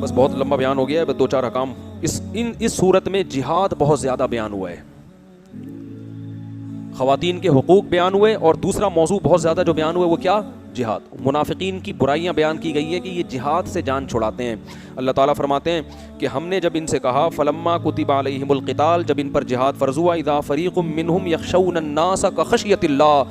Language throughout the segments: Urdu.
بس بہت لمبا بیان ہو گیا ہے, بس 2-4 احکام. اس صورت میں جہاد بہت زیادہ بیان ہوا ہے, خواتین کے حقوق بیان ہوئے, اور دوسرا موضوع بہت زیادہ جو بیان ہوئے وہ کیا؟ جہاد. منافقین کی برائیاں بیان کی گئی ہے کہ یہ جہاد سے جان چھڑاتے ہیں. اللہ تعالیٰ فرماتے ہیں کہ ہم نے جب ان سے کہا فلما کتب علیہم القتال, جب ان پر جہاد فرض ہوا, اذا فریق منہم یخشون الناس کخشیۃ اللہ,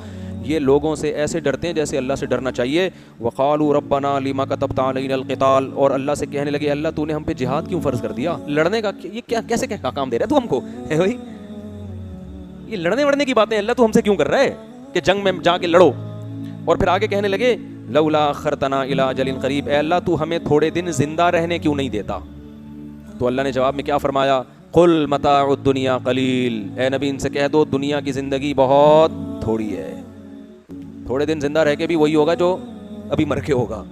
یہ لوگوں سے ایسے ڈرتے ہیں جیسے اللہ سے ڈرنا چاہیے. وقالوا ربنا لما کتبت علینا القتال, اور اللہ سے کہنے لگے اللہ تو نے ہم پہ جہاد کیوں فرض کر دیا؟ لڑنے کا یہ کیا کیسے کیا کام دے رہا ہے تو ہم کو ہے بھائی؟ یہ لڑنے وڑنے کی باتیں اللہ تو ہم سے کیوں کر رہا ہے کہ جنگ میں جا کے لڑو؟ اور پھر آگے کہنے لگے لولا اخرتنا الی اجل قریب, اے اللہ تو ہمیں تھوڑے دن زندہ رہنے کیوں نہیں دیتا؟ تو اللہ نے جواب میں کیا فرمایا؟ قل متاع الدنیا قلیل, اے نبی ان سے کہہ دو دنیا کی زندگی بہت تھوڑی ہے, تھوڑے دن زندہ رہ کے بھی وہی ہوگا جو ابھی مر کے ہوگا.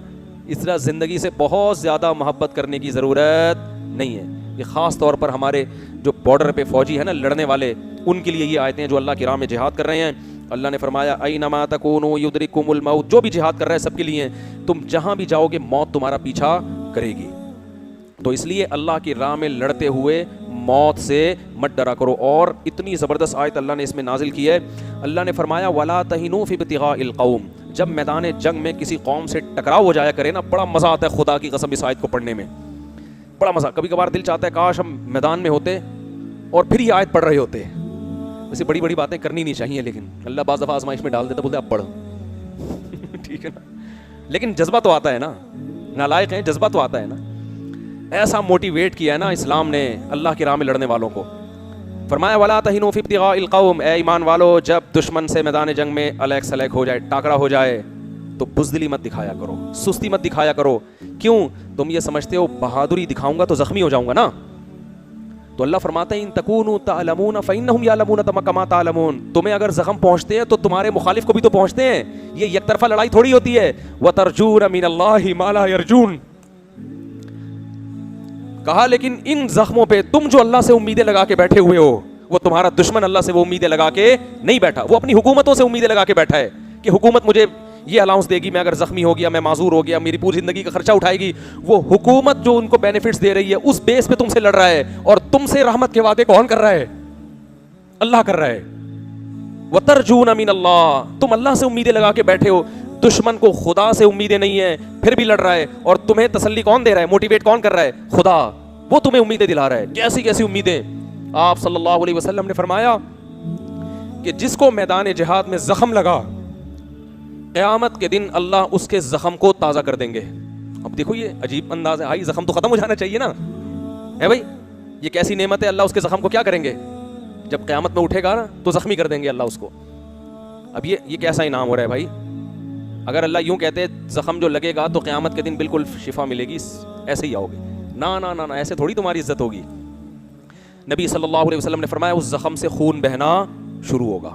اس طرح زندگی سے بہت زیادہ محبت کرنے کی ضرورت نہیں ہے. یہ خاص طور پر ہمارے جو بارڈر پہ فوجی ہیں نا, لڑنے والے, ان کے لیے یہ آیتیں ہیں جو اللہ کی راہ میں جہاد کر رہے ہیں. اللہ نے فرمایا اینما تکونوا یدرککم الموت, جو بھی جہاد کر رہا ہے سب کے لیے, تم جہاں بھی جاؤ گے موت تمہارا پیچھا کرے گی. تو اس لیے اللہ کی راہ میں لڑتے ہوئے موت سے مت ڈرا کرو. اور اتنی زبردست آیت اللہ نے اس میں نازل کی ہے. اللہ نے فرمایا ولا تہنوا فی ابتغاء القوم, جب میدان جنگ میں کسی قوم سے ٹکراؤ ہو جایا کرے نا, بڑا مزہ آتا ہے خدا کی قسم اس آیت کو پڑھنے میں, بڑا مزہ. کبھی کبھار دل چاہتا ہے کاش ہم میدان میں ہوتے اور پھر یہ آیت پڑھ رہے ہوتے. ویسے بڑی بڑی باتیں کرنی نہیں چاہیے, لیکن اللہ بعض دفعہ آزمائش میں ڈال دیتا, بولتے اب پڑھو ٹھیک ہے نا, لیکن جذبہ تو آتا ہے نا, نالائق ہیں جذبہ تو آتا ہے نا. ایسا موٹیویٹ کیا ہے نا اسلام نے اللہ کی راہ میں لڑنے والوں کو. فرمایا ولا تہنوا فی ابتغاء القوم, اے ایمان والو جب دشمن سے میدان جنگ میں الیک سلیک ہو جائے, ٹاکرا ہو جائے, تو بزدلی مت دکھایا کرو, سستی مت دکھایا کرو. کیوں؟ تم یہ سمجھتے ہو بہادری دکھاؤں گا تو زخمی ہو جاؤں گا نا. تو اللہ فرماتا ہے ان تکونوا تعلمون فانہم یعلمون کما تعلمون, تمہیں اگر زخم پہنچتے ہیں تو تمہارے مخالف کو بھی تو پہنچتے ہیں. یہ یک طرفہ لڑائی تھوڑی ہوتی ہے. وترجون من اللہ ما لا یرجون, کہا لیکن ان زخموں پہ تم جو اللہ سے امیدیں لگا کے بیٹھے ہوئے ہو, وہ تمہارا دشمن اللہ سے وہ امیدیں لگا کے نہیں بیٹھا, وہ اپنی حکومتوں سے امیدیں لگا کے بیٹھا ہے کہ حکومت مجھے یہ الاؤنس دے گی, میں اگر زخمی ہو گیا, میں معذور ہو گیا, میری پوری زندگی کا خرچہ اٹھائے گی. وہ حکومت جو ان کو بینیفٹس دے رہی ہے اس بیس پہ تم سے لڑ رہا ہے, اور تم سے رحمت کے وعدے کون کر رہا ہے؟ اللہ کر رہا ہے. وترجون من اللہ, تم اللہ سے امیدیں لگا کے بیٹھے ہو, دشمن کو خدا سے امیدیں نہیں ہیں پھر بھی لڑ رہا ہے, اور تمہیں تسلی کون دے رہا ہے, موٹیویٹ کون کر رہا ہے؟ خدا. وہ تمہیں امیدیں دلا رہا ہے. کیسی کیسی امیدیں. آپ صلی اللہ علیہ وسلم نے فرمایا کہ جس کو میدان جہاد میں زخم لگا, قیامت کے دن اللہ اس کے زخم کو تازہ کر دیں گے. اب دیکھو یہ عجیب انداز ہے, ہائی زخم تو ختم ہو جانا چاہیے نا, ہے بھائی, یہ کیسی نعمت ہے. اللہ اس کے زخم کو کیا کریں گے؟ جب قیامت میں اٹھے گا نا تو زخمی کر دیں گے اللہ اس کو. اب یہ کیسا انعام ہو رہا ہے بھائی؟ اگر اللہ یوں کہتے زخم جو لگے گا تو قیامت کے دن بالکل شفا ملے گی, ایسے ہی آؤ گے. نا نا نا, ایسے تھوڑی تمہاری عزت ہوگی. نبی صلی اللہ علیہ وسلم نے فرمایا اس زخم سے خون بہنا شروع ہوگا,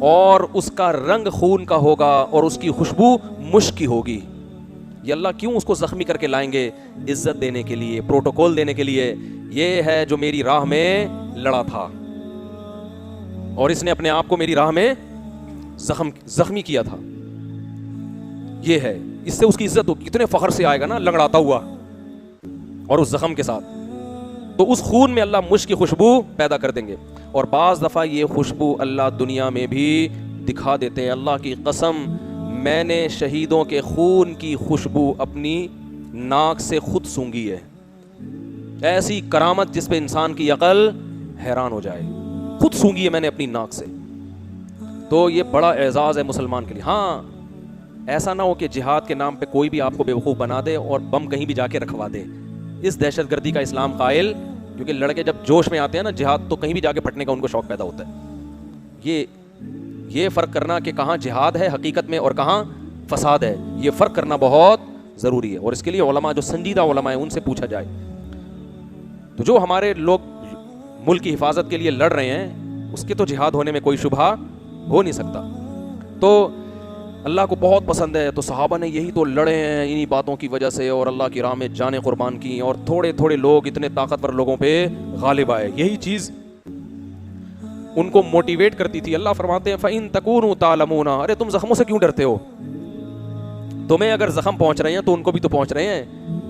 اور اس کا رنگ خون کا ہوگا, اور اس کی خوشبو مشک کی ہوگی. یہ اللہ کیوں اس کو زخمی کر کے لائیں گے؟ عزت دینے کے لیے, پروٹوکول دینے کے لیے. یہ ہے جو میری راہ میں لڑا تھا, اور اس نے اپنے آپ کو میری راہ میں زخمی کیا تھا. یہ ہے, اس سے اس کی عزت ہوگی. کتنے فخر سے آئے گا نا لنگڑاتا ہوا, اور اس زخم کے ساتھ. تو اس خون میں اللہ مشک کی خوشبو پیدا کر دیں گے. اور بعض دفعہ یہ خوشبو اللہ دنیا میں بھی دکھا دیتے ہیں. اللہ کی قسم, میں نے شہیدوں کے خون کی خوشبو اپنی ناک سے خود سونگھی ہے. ایسی کرامت جس پہ انسان کی عقل حیران ہو جائے, خود سونگھی ہے میں نے اپنی ناک سے. تو یہ بڑا اعزاز ہے مسلمان کے لیے. ہاں, ایسا نہ ہو کہ جہاد کے نام پہ کوئی بھی آپ کو بیوقوف بنا دے اور بم کہیں بھی جا کے رکھوا دے. اس دہشت گردی کا اسلام قائل, کیونکہ لڑکے جب جوش میں آتے ہیں نا جہاد, تو کہیں بھی جا کے پھٹنے کا ان کو شوق پیدا ہوتا ہے. یہ فرق کرنا کہ کہاں جہاد ہے حقیقت میں اور کہاں فساد ہے, یہ فرق کرنا بہت ضروری ہے. اور اس کے لیے علماء, جو سنجیدہ علماء ہیں, ان سے پوچھا جائے. تو جو ہمارے لوگ ملک کی حفاظت کے لیے لڑ رہے ہیں, اس کے تو جہاد ہونے میں کوئی شبہ ہو نہیں سکتا. تو اللہ کو بہت پسند ہے, تو صحابہ نے یہی تو لڑے ہیں انہی باتوں کی وجہ سے, اور اللہ کی راہ میں جانیں قربان کی, اور تھوڑے تھوڑے لوگ اتنے طاقتور لوگوں پہ غالب آئے. یہی چیز ان کو موٹیویٹ کرتی تھی. اللہ فرماتے ہیں فَإِن تَكُونُوا تَعْلَمُونَ, ارے تم زخموں سے کیوں ڈرتے ہو؟ تمہیں اگر زخم پہنچ رہے ہیں تو ان کو بھی تو پہنچ رہے ہیں.